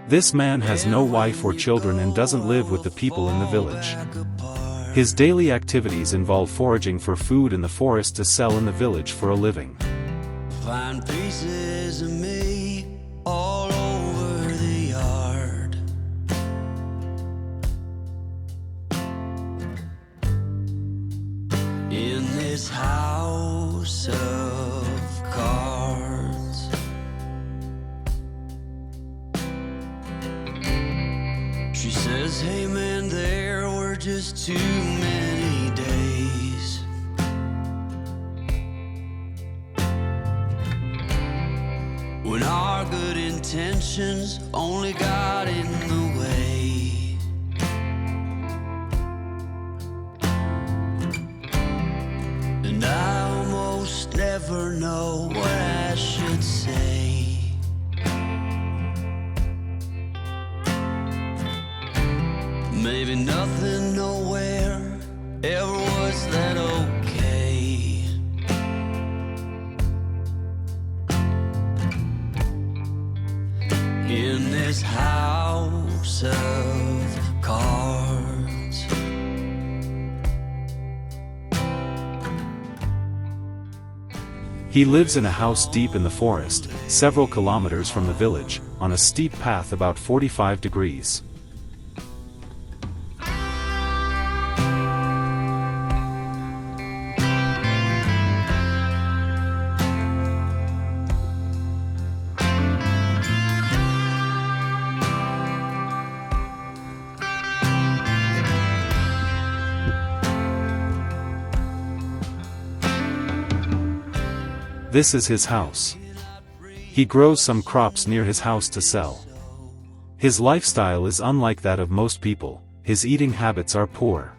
This man has no wife or children and doesn't live with the people in the village. His daily activities involve foraging for food in the forest to sell in the village for a living. Find pieces of me all over the yard. In this house of cards, she says, hey man, there were just too many days. When our good intentions only got in the way. And I almost never know what I should say. Maybe nothing nowhere ever was that okay. In this house of cards. He lives in a house deep in the forest, several kilometers from the village, on a steep path about 45 degrees. This is his house. He grows some crops near his house to sell. His lifestyle is unlike that of most people. His eating habits are poor.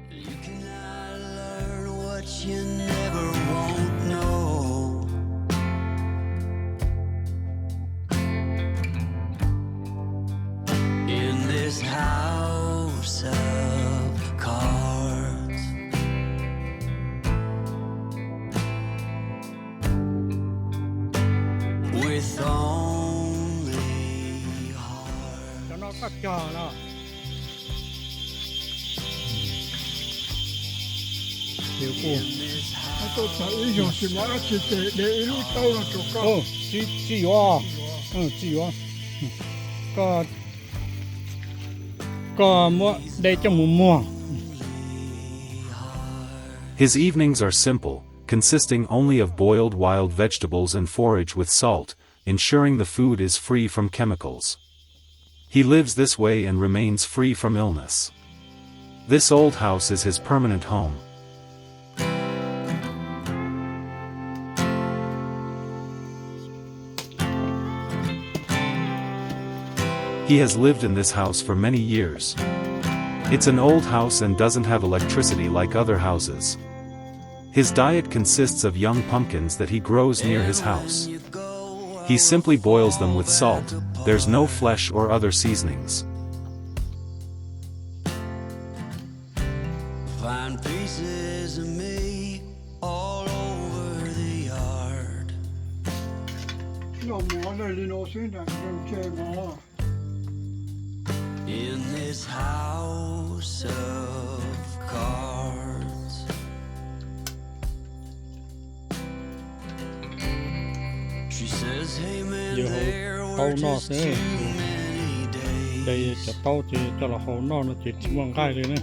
You cannot learn what you never won't know. In this house of cards. With only heart. Cho nó cắt cho nó. Hiểu cô. Tôi thấy dùng chỉ mà nó chỉ để lúc tao là chỗ cao. Chỉ có. Chỉ có. Có mua đây cho mùa. His evenings are simple, consisting only of boiled wild vegetables and forage with salt, ensuring the food is free from chemicals. He lives this way and remains free from illness. This old house is his permanent home. He has lived in this house for many years. It's an old house and doesn't have electricity like other houses. His diet consists of young pumpkins that he grows near his house. He simply boils them with salt. There's no flesh or other seasonings. Find pieces of me all over the yard. Nó mỏ này thì nó xuyên đàn dân chơi mỏ. In this house of cards. She says, hey man, Giờ there hầu were nọ just thế. too many days. Đây cho tao chỉ cho là hầu nọ nó chỉ mong gaiเลยนะ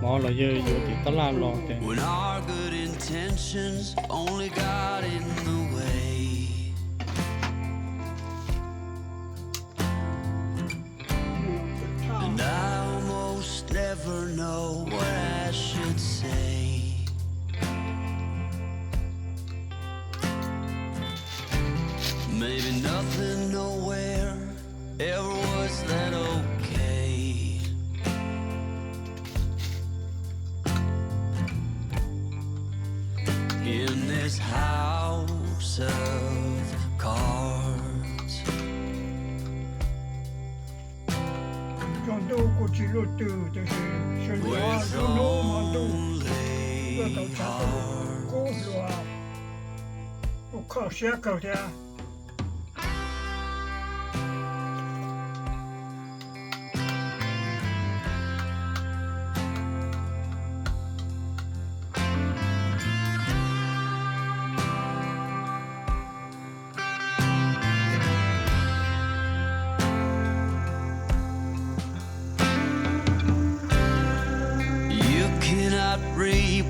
หมอlà giờ giờ thì tao la lo thế. When our good intentions only got in the way. And I almost never know what I should say. Maybe nothing nowhere ever was that okay. In this house of cards. Còn đâu có chỉ lột từ thì sẽ loa With nó nổ mà đâu. only Và cậu cha heart. cố loa. Nó khó xe cậu cha.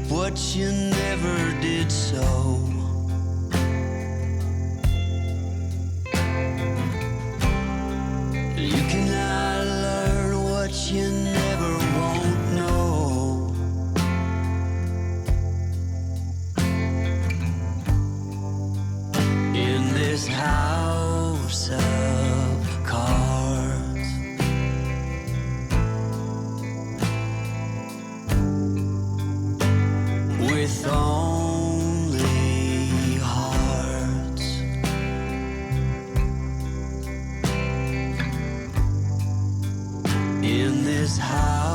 what you never did so. You cannot learn what you never won't know. In this house of cards, with only hearts, in this house